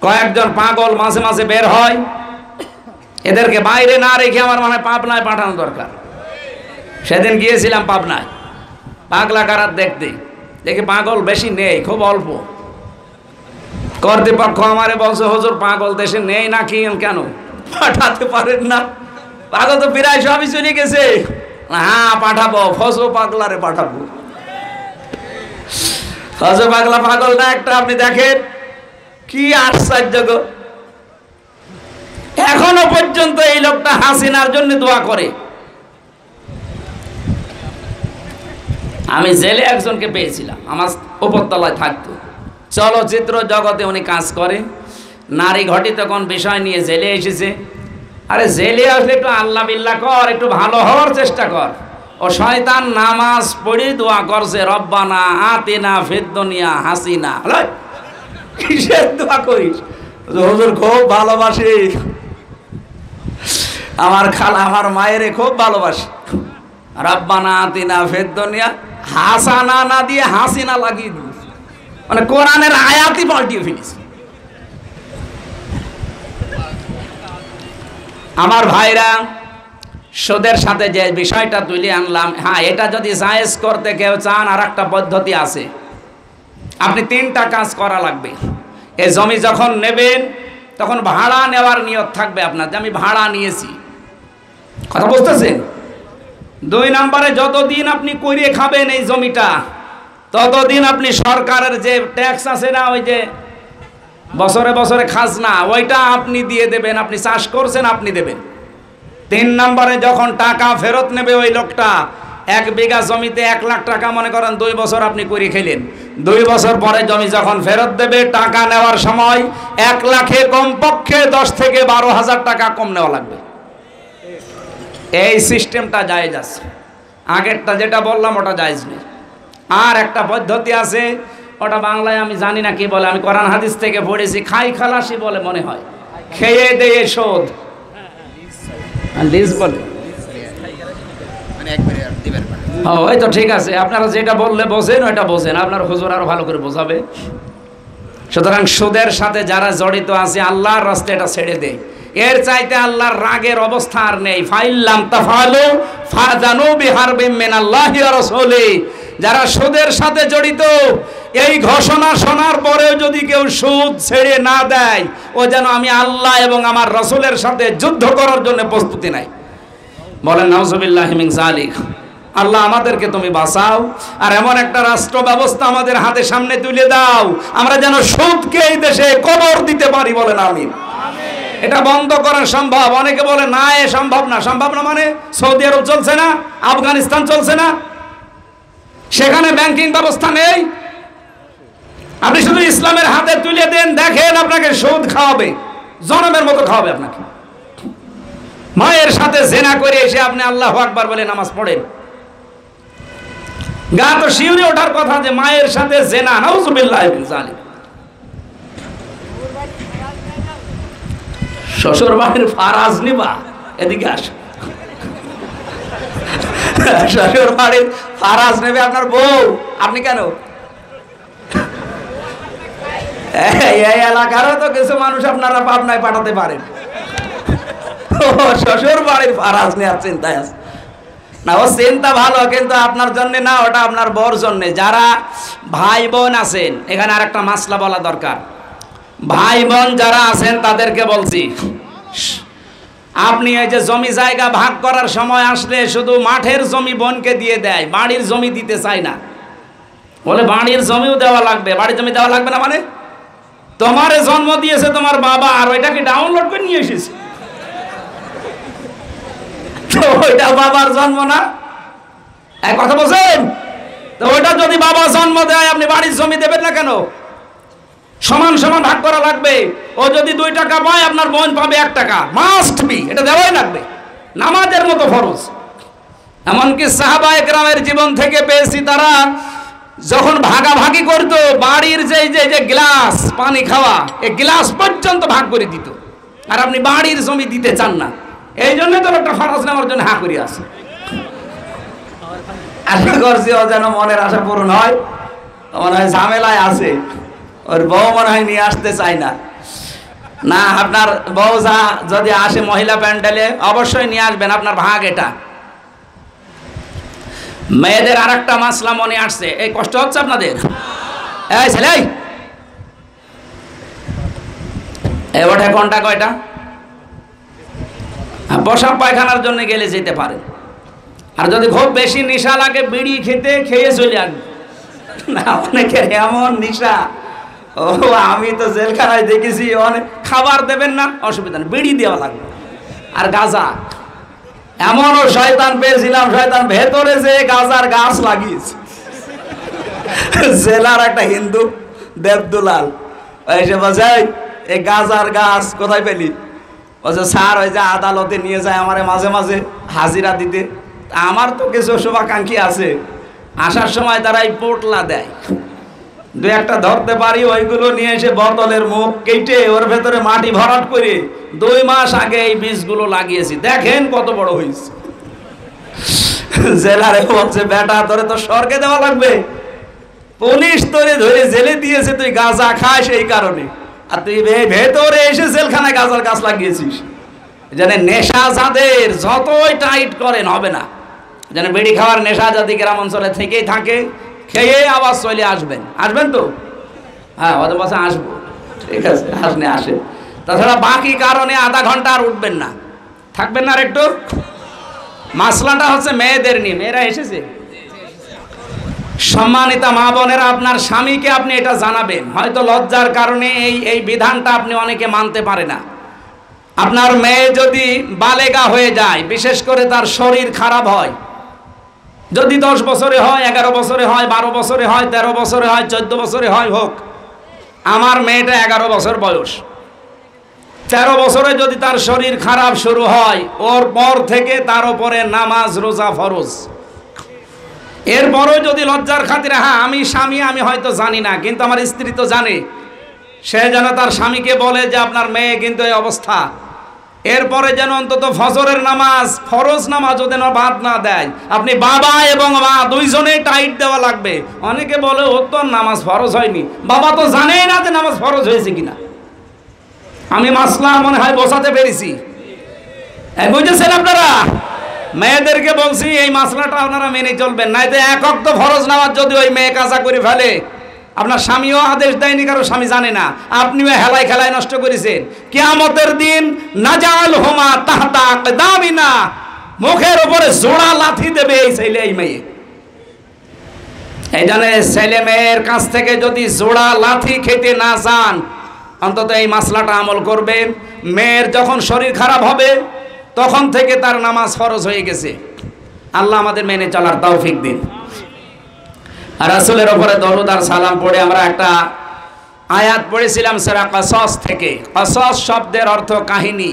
কয়েকজন পাগল মাঝে মাঝে বের হয়, এদেরকে বাইরে না রেখে আমার মনে হয় পাবনায় পাঠানো দরকার। সেদিন গিয়েছিলাম পাবনায় পাগলা কারাত দেখতে, দেখি পাগল বেশি নেই, খুব অল্প। কর্তৃপক্ষ আমারে বলছে, হুজুর পাগল দেশে নেই নাকি, কেন পাঠাতে পারেন না? পাগল তো প্রায় সবই চলে গেছে। হ্যাঁ পাঠাবো, ফসো পাগলারে পাঠাবো। ফসো পাগলা পাগল না একটা, আপনি দেখেন কি আশ্চর্য গো। এখনো পর্যন্ত এই লোকটা হাসিনার জন্য দোয়া করে। আমি জেলে একজনকে পেয়েছিলাম, আমার উপরতলায় থাকতো, চলচ্চিত্র জগতে উনি কাজ করে, নারী ঘটিত কোন বিষয় নিয়ে জেলে এসেছে। আরে জেলে আসলে একটু আল্লাহ বিল্লাহ কর, একটু ভালো হওয়ার চেষ্টা কর। ও শয়তান নামাজ পড়ে দোয়া করছে, রব্বানা আতিনা ফিদ দুনিয়া হাসিনা। কিসের দোয়া করিস? হুজুর খুব ভালোবাসি, আমার খালা আমার মায়ের খুব ভালোবাসি, রব্বানা আতিনা ফিদ দুনিয়া হাসানা না দিয়ে হাসিনা লাগিয়ে দিস, মানে কোরআনের আয়াতই পাল্টিয়ে ফেলিস। আমার ভাইরা, সুদের সাথে যে বিষয়টা তুলে আনলাম, হ্যাঁ এটা যদি জায়েজ করতে কেউ চান, আর একটা পদ্ধতি আছে। আপনি 3টা কাজ করা লাগবে। এই জমি যখন নেবেন তখন ভাড়া নেওয়ার নিয়ত থাকবে আপনার, যে আমি ভাড়া নিয়েছি, কথা বুঝতেছেন? 2 নম্বরে যতদিন আপনি করে খাবেন এই জমিটা, ততদিন আপনি সরকারের যে ট্যাক্স আছে না, ওই যে বছরে বছরে খাজনা, ওইটা আপনি দিয়ে দেবেন। আপনি চাষ করছেন, আপনি দেবেন। 3 নম্বরে যখন টাকা ফেরত নেবে ওই লোকটা, 1 বিঘা জমিতে 1 লাখ টাকা মনে করেন 2 বছর আপনি করে খেলেন, 2 বছর পরে জমি যখন ফেরত দেবে, টাকা নেওয়ার সময় 1 লাখে কমপক্ষে 10 থেকে 12,000 টাকা কম নেওয়া লাগবে। এই সিস্টেমটা জায়েজ আছে। আগেরটা যেটা বললাম ওটা জায়েজ নেই। আর একটা পদ্ধতি আছে, ওটা বাংলায় আমি জানি না কি বলে, আমি কোরআন হাদিস থেকে পড়েছি, খাই খালাসি বলে মনে হয়, খেয়ে দেয়ে শোধ, লিজ বলে। ওই তো ঠিক আছে, আপনারা যেটা বললে বোঝেন ওইটা বোঝেন, আপনার হুজুর আরো ভালো করে বোঝাবে। সুতরাং সুদের সাথে যারা জড়িত আছে, আল্লাহর রাস্তায় এটা ছেড়ে দেয়। এর চাইতে আল্লাহর রাগের অবস্থা আর নেই। ফাইল্লাম তাফালু ফাযানু বিহারবিম মিনাল্লাহি ওয়া রাসূলিহি। যারা সুদের সাথে জড়িত, এই ঘোষণা শোনার পরেও যদি কেউ সুদ ছেড়ে না দেয়, ও যেন আমি আল্লাহ এবং আমার রাসূলের সাথে যুদ্ধ করার জন্য প্রস্তুতি নাই। বলেন নাউযুবিল্লাহি মিন যালিক। আল্লাহ আমাদেরকে তুমি বাঁচাও, আর এমন একটা রাষ্ট্র ব্যবস্থা আমাদের হাতে সামনে তুলে দাও, আমরা যেন সুদকে এই দেশে কবর দিতে পারি। বলেন আমিন। এটা বন্ধ করা সম্ভব। অনেকে বলে না এ সম্ভব না। সম্ভব না মানে? সৌদি আরব চলছে না, আফগানিস্তান চলছে না, সেখানে ব্যাংকিং ব্যবস্থা নেই। আপনি শুধু ইসলামের হাতে তুলে দেন, দেখেন আপনাকে সুদ খাওয়াবে, জনমের মতো খাওয়াবে আপনাকে। মায়ের সাথে জেনা করে এসে আপনি আল্লাহু আকবার বলে নামাজ পড়েন, গা তো শিউরে ওঠার কথা যে মায়ের সাথে জেনা, নাউযুবিল্লাহি মিন যালিক। শ্বশুর বাড়ির ফারাজ নিবা, এদিকে আস। শ্বশুর বাড়ির ফারাজ নেবে আপনার বউ, আপনি কেন? এই এলাকারও তো কিছু মানুষ আপনারা পাবনায় পাঠাতে পারেন। শ্বশুর বাড়ির ফারাজ নেওয়ার চিন্তায় আছে না, ও চিন্তা ভালো, কিন্তু আপনার জন্য না, ওটা আপনার বউর জন্য। যারা ভাই বোন আছেন, এখানে আর একটা মাসলা বলা দরকার। ভাই বোন যারা আছেন তাদেরকে বলছি, আপনি এই যে জমি জায়গা ভাগ করার সময় আসলে শুধু মাঠের জমি বোনকে দিয়ে দেয়, বাড়ির জমি দিতে চায় না। বলে বাড়ির জমিও দেওয়া লাগবে। বাড়ির জমি দেওয়া লাগবে না মানে? তোমারে জন্ম দিয়েছে তোমার বাবা, আর ওইটাকে ডাউনলোড করে নিয়ে এসেছে, তো ওইটা বাবার জন্ম না? এক কথা বলছেন তো, ওইটা যদি বাবা জন্ম দেয়, আপনি বাড়ির জমি দেবেন না কেন? সমান সমান ভাগ করা লাগবে। ও যদি 2 টাকা পায়, আপনার বোন পাবে 1 টাকা, মাস্ট বি, এটা দেওয়াই লাগবে, নামাজের মতো ফরজ। এমনকি সাহাবায়ে কেরামের জীবন থেকে পেয়েছি, তারা যখন ভাগাভাগি করতো, বাড়ির যে গ্লাস পানি খাওয়া, এই গ্লাস পর্যন্ত ভাগ করে দিত। আর আপনি বাড়ির জমি দিতে চান না, এই জন্য তো একটা ফরজ নেওয়ার জন্য হা করে আছে। আশা করছি ও যেন মনের আশা পূরণ হয়। মনে হয় ঝামেলায় আছে, ওর বউ মনে হয় নিয়ে আসতে চায় না। না, আপনার বউজা যদি আসে মহিলা প্যান্ডেলে অবশ্যই নিয়ে আসবেন, আপনার ভাগ এটা। মেয়েদের আর একটা মাসলা মনে আসছে, এই কষ্ট হচ্ছে আপনাদের? এই ছেলে, এই ওঠে কোনটা কয়টা? বসা পায়খানার জন্য গেলে যেতে পারে। আর যদি খুব বেশি নেশা লাগে বিড়ি খেয়ে চলে আসবে। না, অনেকের এমন নেশা, ও আমি তো জেলখানায় দেখেছি, অনেক খাবার দেবেন না অসুবিধা নেই, বিড়ি দেওয়া লাগবে। আর গাঁজা, এমনও শয়তান পেয়েছিলাম, শয়তান ভেতরে যে গাঁজার গাছ লাগিয়েছে। জেলার একটা হিন্দু দেবদুলাল এসে বলছে, এই গাঁজার গাছ কোথায় পেলি? বলছে স্যার ওই যে আদালতে নিয়ে যায় আমারে মাঝে মাঝে হাজিরা দিতে। আমার তো কিছু শুভাকাঙ্ক্ষী আছে, আসার সময় তারা এই পোটলা দেয়, দু একটা ধরতে পারি, ওইগুলো নিয়ে এসে বোতলের মুখ কেটে ওর ভেতরে মাটি ভরাট করে 2 মাস আগে এই বীজগুলো লাগিয়েছি, দেখেন কত বড় হয়েছে। জেলারে বলছে, বেটা তোরে তো স্বর্গে দেওয়া লাগবে, পুলিশ তোরে ধরে জেলে দিয়েছে, তুই গাঁজা খাস এই কারণে, আর তুই ভেতরে এসে জেলখানায় গাঁজার গাছ লাগিয়েছিস। যেন নেশা যাদের যতই টাইট করেন হবে না, যেন বিড়ি খাওয়ার নেশা যদি গ্রাম অঞ্চলে থেকেই থাকে, খেয়ে আবার চলে আসবেন। আসবেন তো? হ্যাঁ, ওদের পাশে আসবো, ঠিক আছে, আসলে আসে। তাছাড়া বাকি কারণে আধা ঘন্টা আর উঠবেন না, থাকবেন না আর একটু। মাসলাটা হচ্ছে মেয়েদের নিয়ে। মেয়েরা এসেছে? সম্মানিতা মা বোনেরা, আপনার স্বামীকে আপনি এটা জানাবেন। হয়তো লজ্জার কারণে এই বিধানটা আপনি অনেকে মানতে পারে না। আপনার মেয়ে যদি বালেগা হয়ে যায়, বিশেষ করে তার শরীর খারাপ হয়, যদি 10 বছরে হয়, 11 বছরে হয়, 12 বছরে হয়, 13 বছরে হয়, 14 বছরে হয়, হোক। আমার মেয়েটা 11 বছর বয়স, 13 বছরে যদি তার শরীর খারাপ শুরু হয়, ওর পর থেকে তার উপরে নামাজ রোজা ফরজ। এরপরও যদি লজ্জার খাতিরে, হ্যাঁ আমি স্বামী, আমি হয়তো জানি না, কিন্তু আমার স্ত্রী তো জানে, সে যেন তার স্বামীকে বলে যে আপনার মেয়ে কিন্তু এই অবস্থা। এরপরে যেন অন্তত ফজরের নামাজ, ফরজ নামাজও যেন বাদ না দেয়। আপনি বাবা এবং মা দুইজনেই টাইট দেওয়া লাগবে। অনেকে বলে ও তো নামাজ ফরজ হয়নি, বাবা তো জানেই না যে নামাজ ফরজ হয়েছে কিনা। আমি মাসলা মনে হয় বোঝাতে পেরেছি, বুঝেছেন আপনারা? মেয়েদেরকে বলছি এই মাসলাটা আপনারা মেনে চলবেন, নাই তো এক ওয়াক্ত ফরজ নামাজ যদি ওই মেয়ে কাজা করে ফেলে, আপনার স্বামীও আদেশ দেয়নি, কারো স্বামী জানে না, আপনিও হেলায় খেলায় নষ্ট করেছেন। কিয়ামতের দিন নাজাল হুমা তাহতা আকদামিনা, মুখের উপরে জোড়া লাথি দেবে এই ছেলে এই মেয়ে। এই জন্য ছেলে মেয়ের কাছ থেকে যদি জোড়া লাথি খেতে না চান, অন্তত এই মাসলাটা আমল করবেন। মেয়ের যখন শরীর খারাপ হবে, তখন থেকে তার নামাজ ফরজ হয়ে গেছে। আল্লাহ আমাদের মেনে চলার তৌফিক দিন। রাসূলের উপরে দরুদ আর সালাম পড়ে আমরা একটা আয়াত পড়েছিলাম সূরা কসস থেকে। কসস শব্দের অর্থ কাহিনী।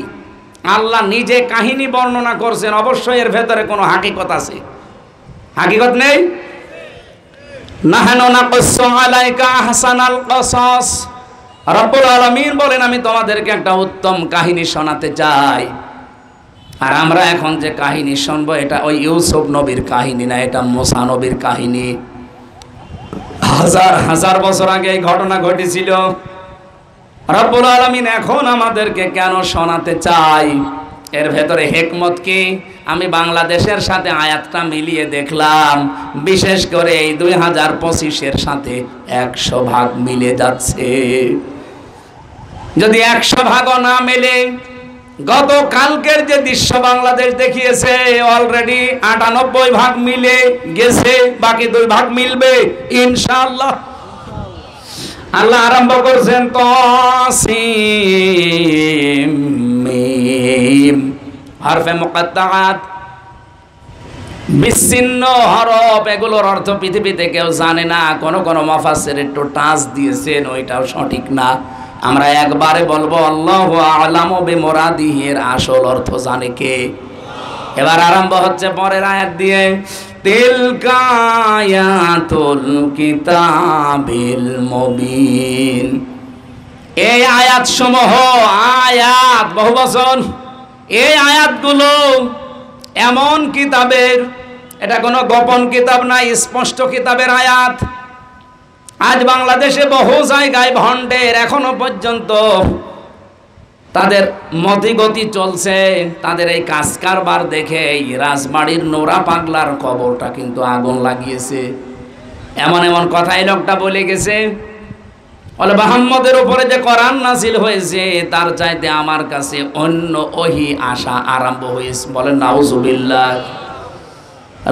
আল্লাহ নিজে কাহিনী বর্ণনা করছেন, অবশ্যই এর ভেতরে কোনো হাকিকত আছে। হাকিকত নেই? নাহনু নাকুসসু আলাইকা আহসানাল কসস, রব্বুল আলামিন বলেন আমি তোমাদেরকে একটা উত্তম কাহিনী শোনাতে চাই। আর আমরা এখন যে কাহিনী শুনবো, এটা ওই ইউসুফ নবীর কাহিনী না, এটা মুসা নবীর কাহিনী। হাজার হাজার বছর আগে এই ঘটনা ঘটেছিল। রব্বুল আলামিন এখন আমাদেরকে কেন শোনাতে চাই, এর ভেতরে হিকমত কি? আমি বাংলাদেশের সাথে আয়াতটা মিলিয়ে দেখলাম, বিশেষ করে এই 2025-এর সাথে 100 ভাগ মিলে যাচ্ছে। যদি 100 ভাগও না মেলে, গত কালকের যে দৃশ্য বাংলাদেশ দেখিয়েছে, অলরেডি 98 ভাগ মিলে গেছে, বাকি 2 ভাগ মিলবে ইনশাআল্লাহ। আল্লাহ আরম্ভ করছেন তাসিম মিম, হরফে মুকাত্তাআত, বিচ্ছিন্ন হরফ। এগুলোর অর্থ পৃথিবীতে কেউ জানে না। কোন কোন মুফাসসির একটু টাচ দিয়েছেন, ওইটাও সঠিক না। আমরা একবারে বলবো আল্লাহু আ'লামু বিমুরাদিহি, এর আসল অর্থ জানে কে? এবার আরম্ভ হচ্ছে পরের আয়াত দিয়ে, তিলকা আয়াতুল কিতাবিল মুবিন। এই আয়াত সমূহ, আয়াত বহুবচন, এই আয়াতগুলো এমন কিতাবের, এটা কোনো গোপন কিতাব না, স্পষ্ট কিতাবের আয়াত। আজ বাংলাদেশে বহু জায়গায় ভণ্ডের এখনো পর্যন্ত তাদের মতিগতি চলছে, তাদের এই কাজ কারবার দেখে এই রাজবাড়ির নোরা পাগলার কবরটা কিন্তু আগুন লাগিয়েছে। এমন এমন কথা এই লোকটা বলে গেছে, বলে মুহাম্মদের উপরে যে কোরআন নাযিল হয়েছে তার চাইতে আমার কাছে অন্য ওহী আসা আরম্ভ হয়েছে। বলেন নাউজুবিল্লাহ।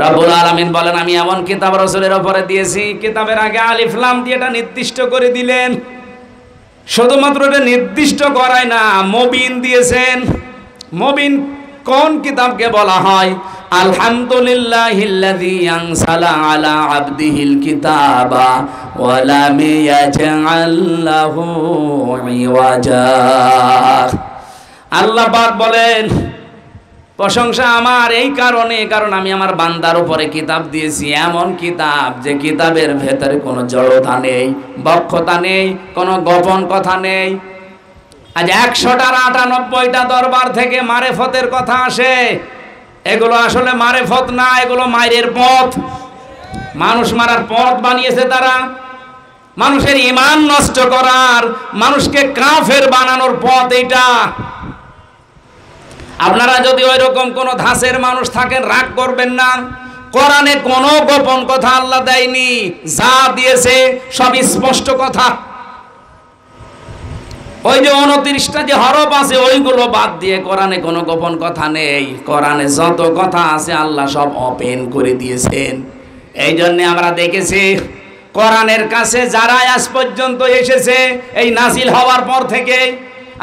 রব্বুল আলামিন বলেন, আমি এমন কিতাব রাসূলের উপরে দিয়েছি, কিতাবের আগে আলিফ লাম দিয়ে এটা নির্দিষ্ট করে দিলেন। শুধুমাত্র এটা নির্দিষ্ট করায় না, মুবিন দিয়েছেন। মুবিন কোন কিতাবকে বলা হয়? আলহামদুলিল্লাহিল্লাযী আনসালা আলা আবদিহিল কিতাবা ওয়া লাম ইয়াজআল লাহু ইওয়াজা। আল্লাহ পাক বলেন, প্রশংসা আমার এই কারণে, কারণ আমি আমার বান্দার উপরে কিতাব দিয়েছি, এমন কিতাব যে কিতাবের ভেতরে কোনো জড়তা নেই, বক্ষতা নেই, কোনো গোপন কথা নেই। আজ 100টার 98টা দরবার থেকে মারেফতের কথা আসে, এগুলো আসলে মারেফত না, এগুলো মায়ের পথ। মানুষ মারার পথ বানিয়েছে তারা, মানুষের ঈমান নষ্ট করার, মানুষকে কাফের বানানোর পথ এইটা। আপনারা যদি ওই রকম কোন ধাঁচের মানুষ থাকেন রাগ করবেন না। কোরআনে কোনো গোপন কথা আল্লাহ দেয়নি, যা দিয়েছে সব স্পষ্ট কথা। ওই যে 29টা যে হরফ আছে ওইগুলো বাদ দিয়ে কোরআনে কোনো গোপন কথা নেই। কোরআনে যত কথা আছে আল্লাহ সব ওপেন করে দিয়েছেন। এই জন্য আমরা দেখেছি কোরআনের কাছে যারা আজ পর্যন্ত এসেছে এই নাজিল হওয়ার পর থেকে,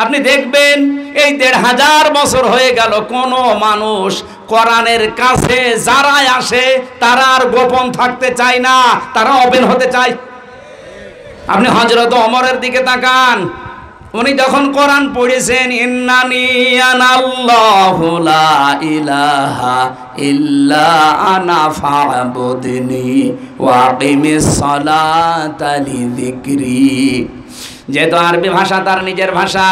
আপনি দেখবেন এই 1500 বছর হয়ে গেল, কোন মানুষ কোরআনের কাছে যারা আসে তারা আর গোপন থাকতে চায় না, তারা ওপেন হতে চায়। আপনি হযরত ওমরের দিকে তাকান, উনি যখন কোরআন পড়েছেন, ইন্নানি আনাল্লাহু লা ইলাহা ইল্লা আনা ফা'বুদনি ওয়া আকিমিস সালাতা লিযিকরি। যেহেতু আরবি ভাষা তার নিজের ভাষা,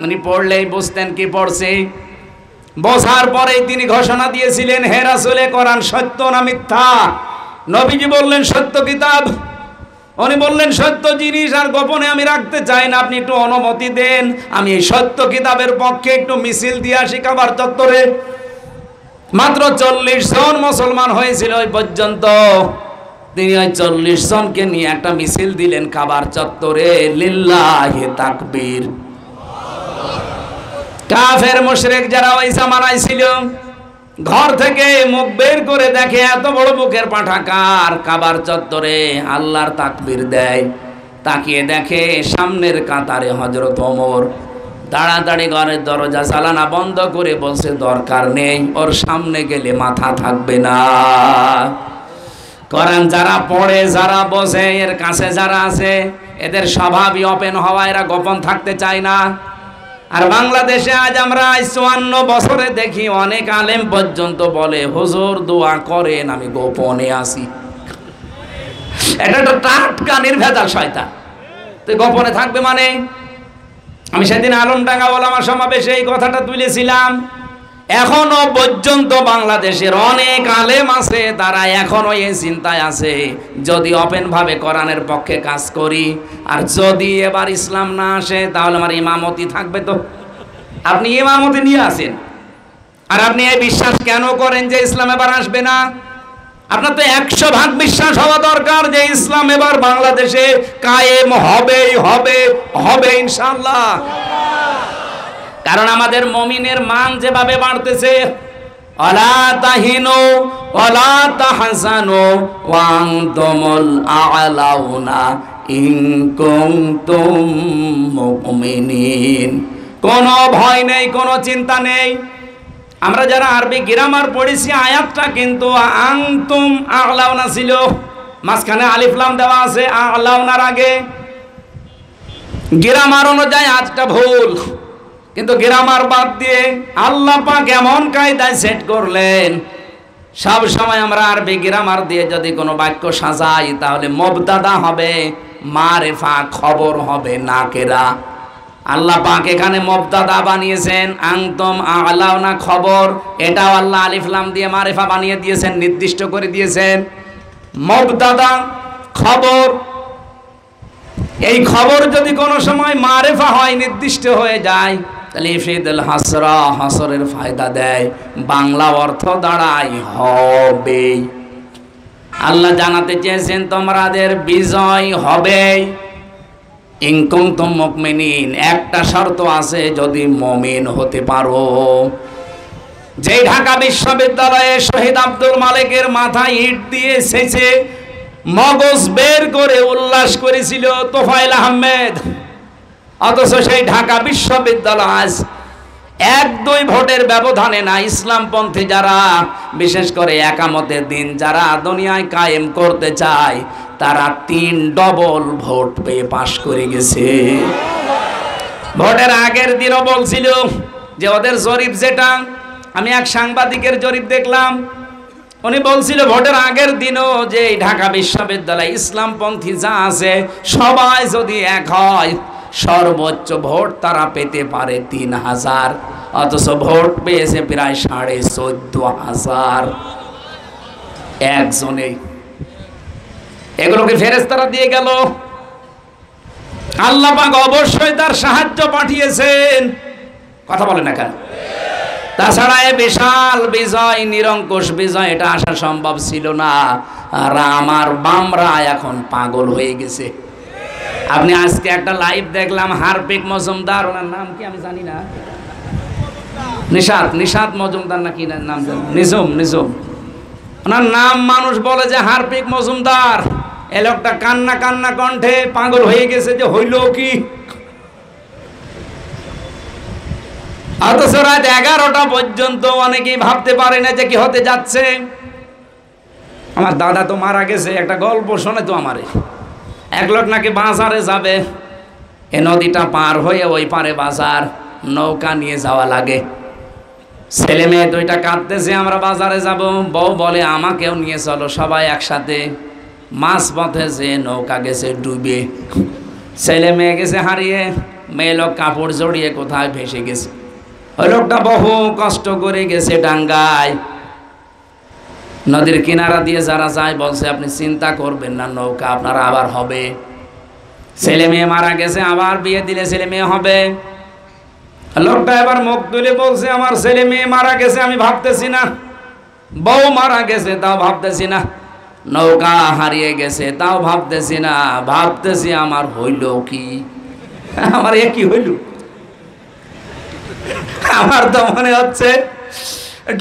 উনি পড়লেই বুঝতেন কি পড়ছে। বোঝার পরেই তিনি ঘোষণা দিয়েছিলেন, হে রাসূল, কোরআন সত্য না মিথ্যা? নবীজি বললেন সত্য কিতাব। উনি বললেন সত্য জিনিস আর গোপনে আমি রাখতে চাই না, আপনি একটু অনুমতি দেন, আমি এই সত্য কিতাবের পক্ষে একটু মিছিল দিয়ে আসি কাবার চত্বরে। মাত্র 40 জন মুসলমান হয়েছিল ওই পর্যন্ত। তিনি ওই 40 জনকে নিয়ে একটা মিছিল দিলেন কাবার চত্বরে। লিল্লাহি তাকবীর। কাফের মুশরিক যারা ওই জামানায় ছিল, ঘর থেকে মুখ বের করে দেখে এত বড় বুকের পাঠাকার কাবার চত্বরে আল্লাহর তাকবীর দেয়। তাকিয়ে দেখে সামনের কাতারে হযরত ওমর তাড়াতাড়ি ঘরের দরজা জানালা বন্ধ করে বলছে, দরকার নেই, ওর সামনে গেলে মাথা থাকবে না। কোরআন যারা পড়ে, যারা বোঝে, এর কাছে যারা আছে, এদের স্বভাবই ওপেন হওয়া, এরা গোপন থাকতে চায় না। আর বাংলাদেশে আজ আমরা 54 বছরে দেখি অনেক আলেম পর্যন্ত বলে, হুজুর দোয়া করেন আমি গোপনে আছি। এটা তো টাটকা নির্ভেজাল শয়তান। তো গোপনে থাকবে মানে? আমি সেদিন আলমডাঙ্গা ওলামা সমাবেশে এই কথাটা তুলেছিলাম। এখনো পর্যন্ত বাংলাদেশের অনেক আলেম আছে, তারা এখনো এই চিন্তায় আছে, যদি ওপেন ভাবে কোরআনের পক্ষে কাজ করি, আর যদি এবার ইসলাম না আসে তাহলে আমার ইমামতি থাকবে। তো আপনি ইমামতি নিয়ে আসেন, আর আপনি এই বিশ্বাস কেন করেন যে ইসলাম এবার আসবে না? আপনার তো 100% বিশ্বাস হওয়া দরকার যে ইসলাম এবার বাংলাদেশে কায়েম হবেই হবে, হবে ইনশাআল্লাহ। কারণ আমাদের মুমিনের মান যেভাবে বাড়তেছে, ওয়ালা তাহিনু ওয়ালা তাহজানু ওয়া আনতুমুল আ'লাউনা ইন কুনতুম মুমিনিন। কোনো ভয় নেই, কোনো চিন্তা নেই। আমরা যারা আরবি গ্রামার পড়েছি, আয়াতটা কিন্তু আনতুম আ'লাউনা ছিল, মাঝখানে আলিফ লাম দেওয়া আছে আ'লাউনার আগে। গ্রামার অনুযায়ী আজটা ভুল, কিন্তু গ্রামার বাদ দিয়ে আল্লাহ পাক এমন কায়দায় সেট করলেন, সব সময় আমরা আরবি গ্রামার দিয়ে যদি কোনো বাক্য সাজাই তাহলে মুবতাদা হবে মারিফা, খবর হবে নাকেরা। আল্লাহ পাক এখানে মুবতাদা বানিয়েছেন আনতুম আ'লাউনা, খবর, এটাও আল্লাহ আলিফ লাম দিয়ে মারিফা বানিয়ে দিয়েছেন, নির্দিষ্ট করে দিয়েছেন। মুবতাদা খবর এই খবর যদি কোনো সময় মারেফা হয়, নির্দিষ্ট হয়ে যায়, তাহলে ইফিদুল হাসরা, হাসরের ফায়দা দেয়, বাংলা অর্থ দাঁড়ায় হবে। আল্লাহ জানাতে চেয়েছেন তোমাদের বিজয় হবে। ইন কুনতুম মুমিনিন, একটা শর্ত আছে, যদি মুমিন হতে পারো। যে ঢাকা বিশ্ববিদ্যালয়ে শহীদ আব্দুল মালিকের মাথায় ইট দিয়ে ছেঁচে মগজ বের করে উল্লাস করেছিল তোফায়েল আহমেদ, অথচ সেই ঢাকা বিশ্ববিদ্যালয় আজ 1-2 ভোটের ব্যবধানে না, ইসলামপন্থী যারা, বিশেষ করে একামতের দিন যারা দুনিয়ায় কায়েম করতে চায়, তারা 3 ডবল ভোট পেয়ে পাশ করে গেছে। ভোটের আগের দিনও বলছিল যে ওদের জরিপ, যেটা আমি এক সাংবাদিকের জরিপ দেখলাম, উনি বলছিল ভোটের আগের দিনও যে ঢাকা বিশ্ববিদ্যালয় ইসলামপন্থী যা আছে সবাই যদি এক হয়, সর্বোচ্চ ভোট তারা পেতে পারে 3000, অথচ ভোট পেয়েছে প্রায় 14,500 একজনেই। এগুলোকে ফেরেশতারা দিয়ে গেল। আল্লাহ পাক অবশ্যই তার সাহায্য পাঠিয়েছেন, কথা বলে না কেন? তাছাড়া এই বিশাল বিজয়, নিরঙ্কুশ বিজয়, এটা আসা সম্ভব ছিল না। আর আমার বামরা এখন পাগল হয়ে গেছে। আপনি আজকে একটা লাইভ দেখলাম, হারপিক মজুমদার, ওনার নাম কি আমি জানি না, নিশাত মজুমদার নাকি নাম, নিজুম, ওনার নাম মানুষ বলে যে হারপিক মজুমদার। এ লোকটা কান্না কান্না কণ্ঠে পাগল হয়ে গেছে যে হইল কি। অথচ রাত 11টা পর্যন্ত অনেকেই ভাবতে পারে না যে কি হতে যাচ্ছে। আমার দাদা তো মারা গেছে, একটা গল্প শোনে তো আমারে। এক লোক নাকি বাজারে যাবে, এ নদীটা পার হয়ে ওই পারে বাজার, নৌকা নিয়ে যাওয়া লাগে। ছেলে মেয়ে 2টা কাঁদতেছে, আমরা বাজারে যাব। বউ বলে আমাকেও নিয়ে চলো, সবাই একসাথে। মাছ পথে যে নৌকা গেছে ডুবে, ছেলে মেয়ে গেছে হারিয়ে, মেয়ে লোক কাপড় জড়িয়ে কোথায় ভেসে গেছে। ওই লোকটা বহু কষ্ট করে গেছে ডাঙ্গায়। নদীর কিনারা দিয়ে যারা যায় বলছে আপনি চিন্তা করবেন না, নৌকা আপনার আবার হবে। ছেলে মেয়ে মারা গেছে, আবার বিয়ে দিলে ছেলে মেয়ে হবে। লোকটা এবার মুখ তুলে বলছে আমার ছেলে মেয়ে মারা গেছে, আমি ভাবতেছি না। বউ মারা গেছে, তাও ভাবতেছি না। নৌকা হারিয়ে গেছে, তাও ভাবতেছি না। ভাবতেছি আমার হইল কি, আমার এ কি হইল। আমার তো মনে হচ্ছে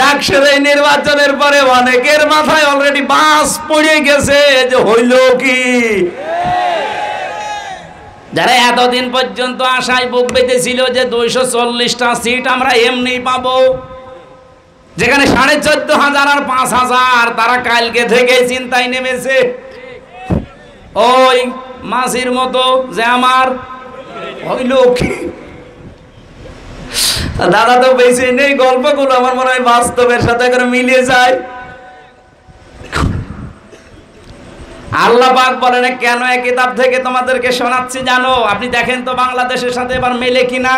ডাকসুর নির্বাচনের পরে অনেকের মাথায় অলরেডি বাস পড়ে গেছে যে হইল কি। যারা এতদিন পর্যন্ত আশায় বুক বেঁধেছিল যে 240টা সিট আমরা এমনি পাবো, যেখানে 14,500 আর 5,000, তারা কালকে থেকে চিন্তায় নেমেছে। ওই মাসির মতো যে আমার হইল কি। দাদা তো বেশি নেই, গল্পগুলো আমার মনে হয় বাস্তবের সাথে করে মিলিয়ে যায়। আল্লাহ পাক বলেন কেন এই কিতাব থেকে তোমাদেরকে শোনাচ্ছি জানো? আপনি দেখেন তো বাংলাদেশের সাথে এবার মেলে কিনা।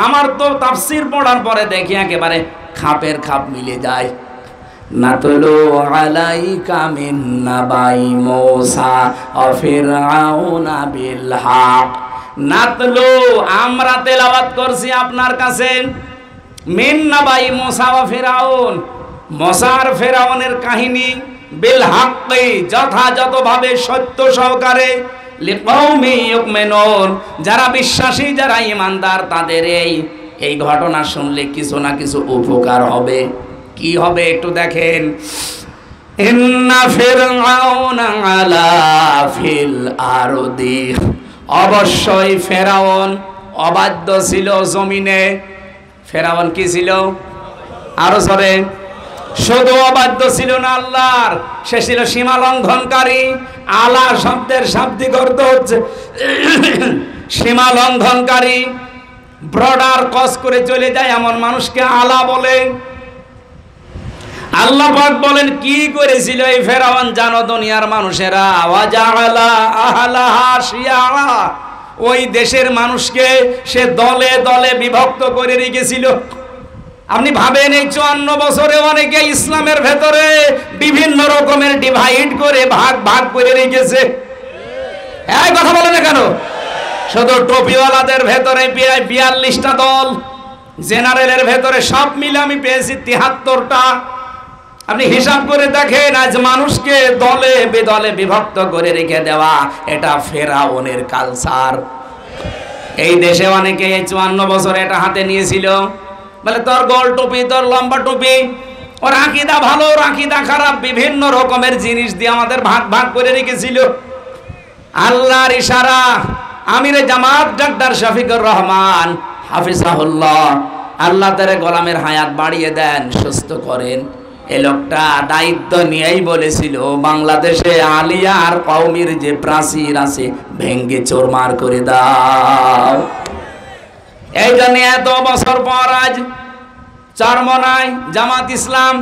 আমার তো তাফসীর পড়ার পরে দেখি একেবারে খাপের খাপ মিলে যায়। নাতলু আলাইকা মিন নাবাই মূসা ওয়া ফিরআউনা বিল হক। নাতলু আমরা তেলাওয়াত করছি আপনার কাছে, মিন নাবাই মূসা ওয়া ফিরআউন, মূসা আর ফিরআউনের কাহিনী, বিল হাক্কি যথাযথভাবে সত্য সহকারে, লিকাউমি ইউমিনুন যারা বিশ্বাসী, যারা ঈমানদার, তাদের এই ঘটনা শুনলে কিছু না কিছু উপকার হবে। কি হবে একটু দেখেন। ইন্না ফিরআউনা আলা ফিল আরদি, অবশ্যই ফেরাউন অবাধ্য ছিল জমিনে। ফেরাউন কি ছিল? আরো জোরে। শুধু অবাধ্য ছিল না আল্লাহর, সে ছিল সীমা লঙ্ঘনকারী। আলা শব্দের শাব্দিক অর্থ হচ্ছে সীমা লঙ্ঘনকারী। বর্ডার ক্রস করে চলে যায় এমন মানুষকে আলা বলে। আল্লাহ পাক বলেন কি করেছিল এই ফেরাউন জানো দুনিয়ার মানুষেরা? ওয়াজাআলা আহলাহা শিয়া, ওই দেশের মানুষকে সে দলে দলে বিভক্ত করে রেখেছিল। আপনি ভাবেন এই 54 বছরে অনেকে ইসলামের ভেতরে বিভিন্ন রকমের ডিভাইড করে ভাগ ভাগ করে রেখেছে। এই কথা বলে না কেন? শুধু টুপিওয়ালাদের ভেতরে 42টা দল, জেনারেলের ভেতরে সব মিলে আমি পেয়েছি 73টা। আপনি হিসাব করে দেখেন, আজ মানুষকে দলে বেদলে বিভক্ত করে রেখে দেওয়া, এটা ফেরাউনের কালচার। এই দেশে অনেকে 54 বছর এটা হাতে নিয়েছিল, বলে তোর গোল টুপি, তোর লম্বা টুপি, ওর আকীদা ভালো, ওর আকীদা খারাপ, বিভিন্ন রকমের জিনিস দিয়ে আমাদের ভাগ ভাগ করে রেখেছিল। আল্লাহর ইশারা, আমিরে জামাত ডাক্তার শফিকুর রহমান হাফিজাহুল্লাহ, আল্লাহ তার গোলামের হায়াত বাড়িয়ে দেন, সুস্থ করেন। এই লোকটা দায়িত্ব নিয়েই বলেছিল বাংলাদেশে আলিয়া আর কওমির যে প্রাচীর আছে ভেঙ্গে চোরমার করে দাও। এই জন্য এত বছর পর আজ চরমনায় জামাত ইসলাম,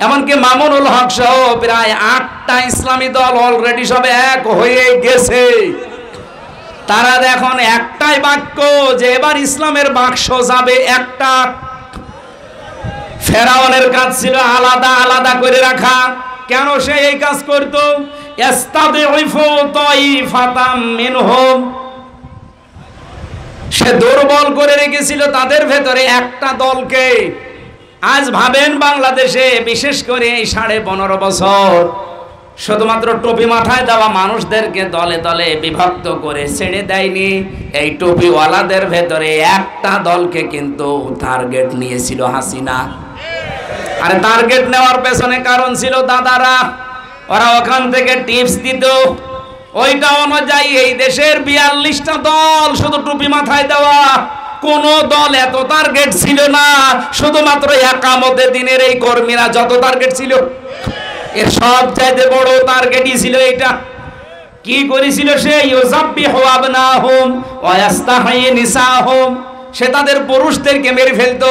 এমনকি মামুনুল হক সহ প্রায় 8টা ইসলামী দল অলরেডি সব এক হয়ে গেছে। তারা এখন একটাই বাক্য যে এবার ইসলামের বাক্স যাবে একটা। ফেরাউনের কাজ ছিল আলাদা আলাদা করে রাখা। কেন সে এই কাজ করতো? ইস্তাদিফু তাইফাতাম মিনহুম, সে দুর্বল করে রেখেছিল তাদের ভেতরে একটা দলকে। আজ ভাবেন বাংলাদেশে বিশেষ করে এই 15.5 বছর শুধুমাত্র টুপি মাথায় দেওয়া মানুষদেরকে দলে দলে বিভক্ত করে ছেড়ে দেয়নি। এই টুপিওয়ালাদের ভেতরে একটা দলকে কিন্তু টার্গেট নিয়েছিল হাসিনা। আর টার্গেট নেওয়ার পেছনে কারণ ছিল দাদারা, ওরা ওখান থেকে টিপস দিত। ওইটা অনুযায়ী এই দেশের 42টা দল শুধু টুপি মাথায় দেওয়া, কোন দল এত টার্গেট ছিল না। শুধুমাত্র একামতে দিনের এই কর্মীরা যত টার্গেট ছিল, এর সব চাইতে বড় টার্গেটই ছিল এটা। কি করেছিল সে? ইউযাব্বিহু আবনাহুম ওয়া ইস্তাহয়ি নিসাহুম, সে তাদের পুরুষদেরকে মেরে ফেলতো,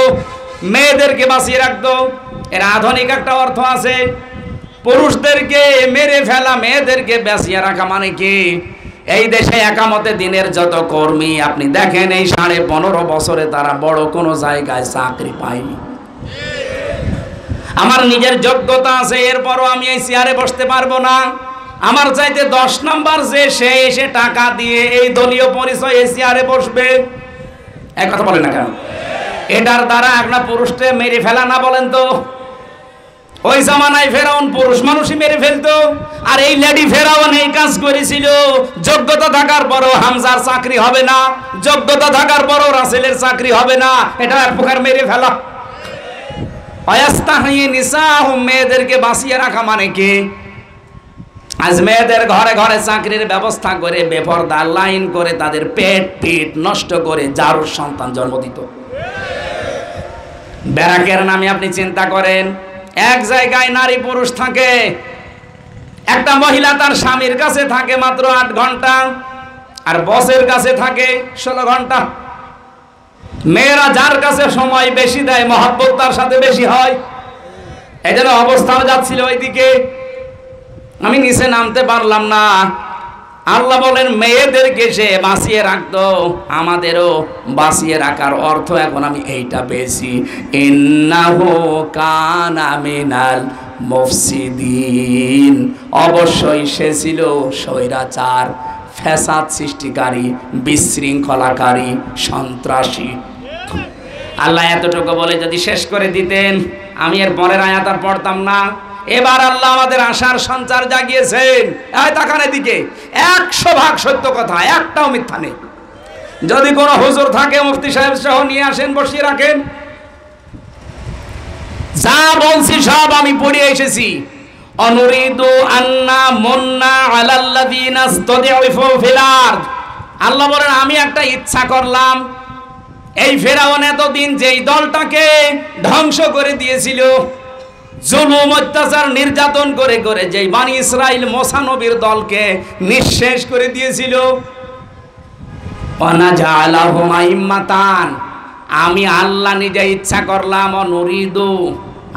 মেয়েদেরকে বাঁচিয়ে রাখতো। এর আধুনিক একটা অর্থ আছে, পুরুষদেরকে মেরে ফেলা, মেয়েদেরকে বাঁচিয়ে রাখা মানে কি? এই দেশে একামতে দিনের যত কর্মী আপনি দেখেন, এই 15.5 বছরে তারা বড় কোনো জায়গায় চাকরি পায়নি। আমার নিজের যোগ্যতা আছে, এরপরও আমি এই চেয়ারে বসতে পারবো না। আমার চাইতে 10 নাম্বার যে সে এসে টাকা দিয়ে এই দলীয় পরিচয় এই চেয়ারে বসবে, এক কথা বলে না কেন? এটার দ্বারা একটা পুরুষকে মেরে ফেলা না বলেন তো? ওই জামানায় ফেরাউন পুরুষ মানুষই মেরে ফেলতো, আর এই লেডি ফেরাউন এই কাজ করেছিল। যোগ্যতা থাকার পরও হামজার চাকরি হবে না, যোগ্যতা থাকার পরও রাসেলের চাকরি হবে না, এটা এক প্রকার মেরে ফেলা। ওয়াস্তাহয়ি নিসাহুম, মেয়েদেরকে বাঁচিয়ে রাখা মানে কি? আজ মেয়েদের ঘরে ঘরে চাকরির ব্যবস্থা করে বেপরদা লাইন করে তাদের পেট পিট নষ্ট করে জারুর সন্তান জন্ম দিত। ব্যারাকের নামে আপনি চিন্তা করেন, এক জায়গায় নারী পুরুষ থাকে, একটা মহিলা তার স্বামীর কাছে থাকে মাত্র 8 ঘন্টা, আর বসের কাছে থাকে 16 ঘন্টা। মেয়েরা যার কাছে সময় বেশি দেয়, মহব্বত তার সাথে বেশি হয়। এই জন্য অবস্থাও যাচ্ছিল ওইদিকে। আমি নিচে নামতে পারলাম না। আল্লাহ বলেন মেয়েদেরকে সে বাঁচিয়ে রাখতো, আমাদেরও বাঁচিয়ে রাখার অর্থ এখন আমি এইটা পেয়েছি, ইন্নাহু কানা মিনাল মুফসিদিন, অবশ্যই সে ছিল স্বৈরাচার, ফ্যাসাদ সৃষ্টিকারী, বিশৃঙ্খলাকারী, সন্ত্রাসী। আল্লাহ এতটুকু বলে যদি শেষ করে দিতেন, আমি এর পরের আয়াত আর পড়তাম না। এবার আল্লাহ আমাদের আশার সঞ্চার জাগিয়েছেন। এই তাকান এদিকে, 100% সত্য কথা, একটাও মিথ্যা নেই। যদি কোনো হুজুর থাকে মুফতি সাহেব সহ নিয়ে আসেন, বসিয়ে রাখেন। যা বলছি সব আমি পড়ে এসেছি। অনুরিদু আন্না মুন্না আলাল্লাযিনা ইসতাদঈফু ফিল আরদ, আল্লাহ বলেন আমি একটা ইচ্ছা করলাম। এই ফেরাউন এতদিন যেই দলটাকে ধ্বংস করে দিয়েছিল, জুলুম অত্যাচার নির্যাতন করে করে যেই বনি ইসরাইল মুসা নবীর দলকে নিঃশেষ করে দিয়েছিল, ওয়ানাজালাহুম আইম্মাতান, আমি আল্লাহ নিজে ইচ্ছা করলাম। অনুরিদু,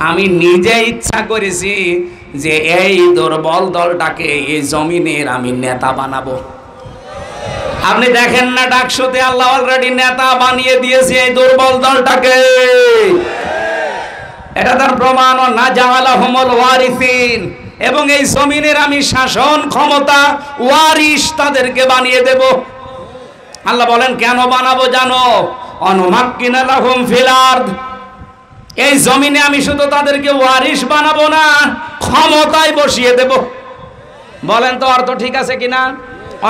আমি নিজে ইচ্ছা করেছি যে এই দুর্বল দলটাকে এই জমিনের আমি নেতা বানাবো। আপনি দেখেন না ডাকসুতে আল্লাহ অলরেডি নেতা বানিয়ে দিয়েছে এই দুর্বল দলটাকে। এটা তার প্রমাণ। না জাআলাহুমুল ওয়ারিসিন, এবং এই জমিনের আমি শাসন ক্ষমতা ওয়ারিস তাদেরকে বানিয়ে দেব। আল্লাহ বলেন কেন বানাবো জানো? অনুমাক্কিনা লাহুম ফিল আরদ, এই জমিনে আমি শুধু তাদেরকে ওয়ারিশ বানাবো না, ক্ষমতায় বসিয়ে দেব। বলেন তো অর্থ ঠিক আছে কিনা?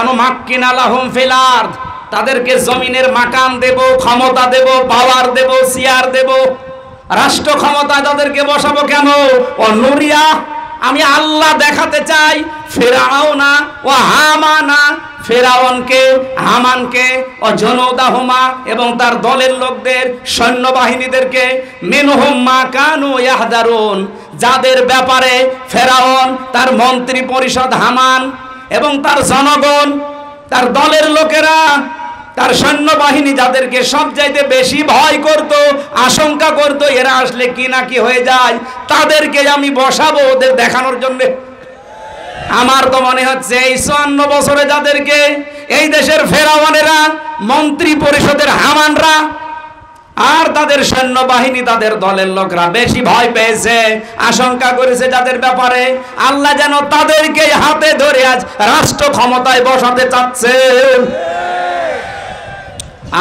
অনুমাক্কিনা লাহুম ফিল আরদ, তাদেরকে জমিনের মাকাম দেব, ক্ষমতা দেব, পাওয়ার দেব, চেয়ার দেব, রাষ্ট্র ক্ষমতায় তাদেরকে বসাবো। কেন? অনুরিয়া, আমি আল্লাহ দেখাতে চাই ফিরআউনা ও হামানা, ফিরআউনকে, হামানকে, ও জুনুদাহুমা, এবং তার দলের লোকদের, সৈন্যবাহিনীদেরকে, মিনহুম মা কানু ইয়াহদারুন, যাদের ব্যাপারে ফিরআউন, তার মন্ত্রী পরিষদ হামান এবং তার জনগণ, তার দলের লোকেরা, তার সৈন্যবাহিনী যাদেরকে সবচাইতে বেশি ভয় করত, আশঙ্কা করত এরা আসলে কি না কি হয়ে যায়, তাদেরকে আমি বসাবো ওদের দেখানোর জন্য। আমার তো মনে হচ্ছে এই 54 বছরে যাদেরকে এই দেশের ফেরাওয়ানেরা, মন্ত্রী পরিষদের হামানরা আর তাদের সৈন্যবাহিনী, তাদের দলের লোকরা বেশি ভয় পেয়েছে, আশঙ্কা করেছে, যাদের ব্যাপারে আল্লাহ যেন তাদেরকে হাতে ধরে আজ রাষ্ট্র ক্ষমতায় বসাতে চাচ্ছে।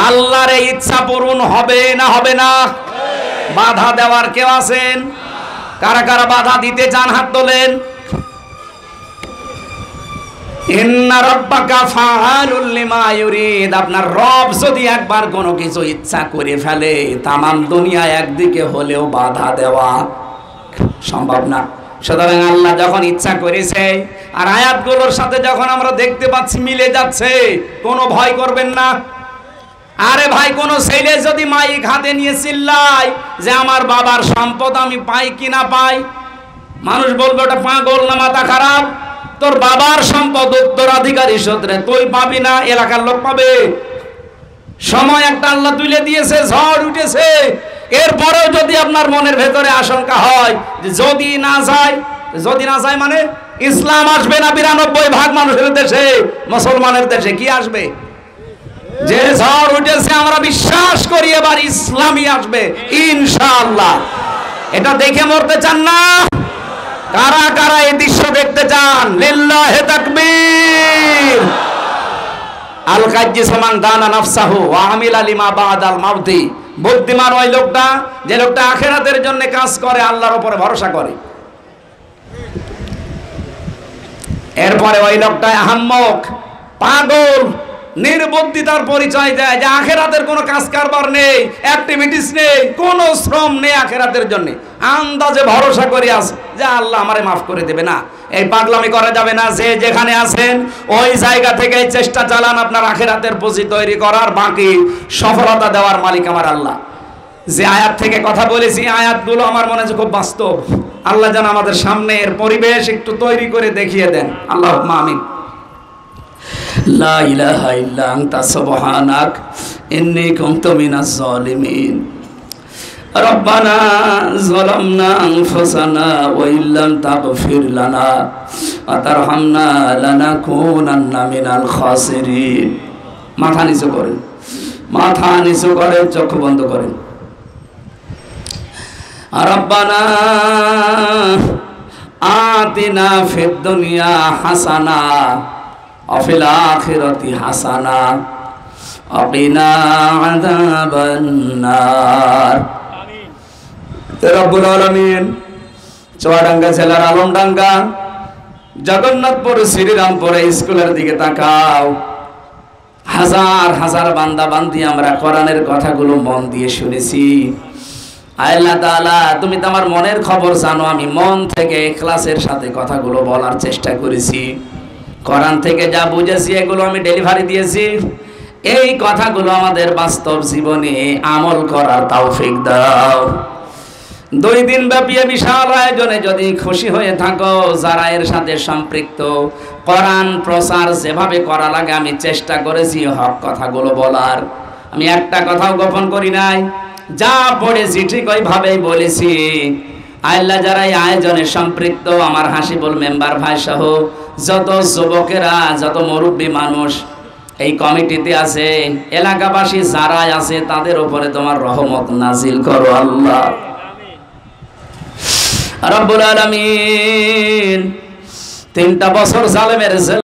আল্লাহর এই ইচ্ছা পূরণ হবে না হবে না? বাধা দেওয়ার কেউ আছেন? কারা কারা বাধা দিতে চান হাত তোলেন। ইন্না রাব্বাকা ফাআলুল লিমা ইউরিদ, আপনার রব যদি একবার কোনো কিছু ইচ্ছা করে ফেলে, তামাম দুনিয়া একদিকে হলেও বাধা দেওয়া সম্ভব না। সুতরাং আল্লাহ যখন ইচ্ছা করেছে, আর আয়াতগুলোর সাথে যখন আমরা দেখতে পাচ্ছি মিলে যাচ্ছে, কোনো ভয় করবেন না। আরে ভাই, কোন ছেলে যদি মাইক হাতে নিয়ে চিল্লায় যে আমার বাবার সম্পদ আমি পাই কি না পাই, মানুষ বলবে ওটা পাগল না মাথা খারাপ। তোর বাবার সম্পদ উত্তরাধিকারী সূত্রে তুই পাবি না, এলাকার লোক পাবে। সময় একটা আল্লাহ তুলে দিয়েছে, ঝড় উঠেছে, এরপরেও যদি আপনার মনের ভেতরে আশঙ্কা হয় যে যদি না যায় মানে ইসলাম আসবে না 92% মানুষের দেশে, মুসলমানের দেশে কি আসবে? যে ঝড় উঠেছে আমরা বিশ্বাস করি এবার ইসলামই আসবে ইনশাআল্লাহ। এটা দেখে মরতে চান না? কারা কারা এই দৃশ্য দেখতে চান? লিল্লাহি তাকবীর। আল কাজ্জিস মান দানা নাফসাহু ওয়া আমিলা লিমা বাদাল মাউতি, বুদ্ধিমান ওই লোকটা যে লোকটা আখিরাতের জন্য কাজ করে, আল্লাহর উপরে ভরসা করে। এরপরে ওই লোকটা আহাম্মক, পাগল, নির্বুদ্ধিতার পরিচয় দেয় যে আখেরাতের কোনো কাজ কারবার নেই, অ্যাক্টিভিটিস নেই, কোনো শ্রম নেই আখেরাতের জন্য, আন্দাজে ভরসা করে আছে যে আল্লাহ আমারে মাফ করে দেবে। না, এই পাগলামি করা যাবে না। যে যেখানে আছেন ওই জায়গা থেকে চেষ্টা চালান আপনার আখেরাতের পুঁজি তৈরি করার, বাকি সফলতা দেওয়ার মালিক আমার আল্লাহ। যে আয়াত থেকে কথা বলেছি, আয়াতগুলো আমার মনে হচ্ছে খুব বাস্তব। আল্লাহ যেন আমাদের সামনে এর পরিবেশ একটু তৈরি করে দেখিয়ে দেন। আল্লাহুম্মা আমিন। লা ইলাহা ইল্লা আনতা সুবহানাক ইন্নী কুনতু মিনাজ জালিমিন। রব্বানা যালামনা আনফুসানা ওয়া ইল্লাম তাগফির লানা ওয়া তারহামনা লানাকুনান্না মিনাল খাসিরিন। মাথা নিচু করেন, মাথা নিচু করেন, চোখ বন্ধ করেন। রব্বানা আতিনা ফিদ দুনিয়া হাসানা অফিল আখিরাতি হাসানা ওয়াকিনা আযাবান নার। রব্বুল আলামিন, চুয়াডাঙ্গা জেলার আলমডাঙ্গা, জগন্নাথপুর, শ্রীরামপুর স্কুলের দিকে তাকাও। হাজার হাজার বান্দা বান্দি আমরা কোরআনের কথাগুলো মন দিয়ে শুনেছি। আল্লাহ তাআলা, তুমি তো আমার মনের খবর জানো। আমি মন থেকে ইখলাসের সাথে কথাগুলো বলার চেষ্টা করেছি। কোরআন থেকে যা বুঝেছি এগুলো আমি ডেলিভারি দিয়েছি। এই কথাগুলো আমাদের বাস্তব জীবনে আমল করার তৌফিক দাও। 2 দিন ব্যাপী বিশাল আয়োজনে যদি খুশি হয়ে থাকো, যারা এর সাথে সম্পৃক্ত, কোরআন প্রচার যেভাবে করা লাগে আমি চেষ্টা করেছি হক কথাগুলো বলার। আমি একটা কথাও গোপন করি নাই, যা পড়েছি ঠিক ওইভাবেই বলেছি। আল্লাহ যারা এই আয়োজনে সম্পৃক্ত, আমার হাসিবুল মেম্বার ভাই সহ যত যুবকেরা, যত মুরব্বী মানুষ এই কমিটিতে আছে, এলাকাবাসী যারা আছে, তাদের উপরে তোমার রহমত নাজিল করো আল্লাহ রাব্বুল আলামিন। 3টা বছর জালেমের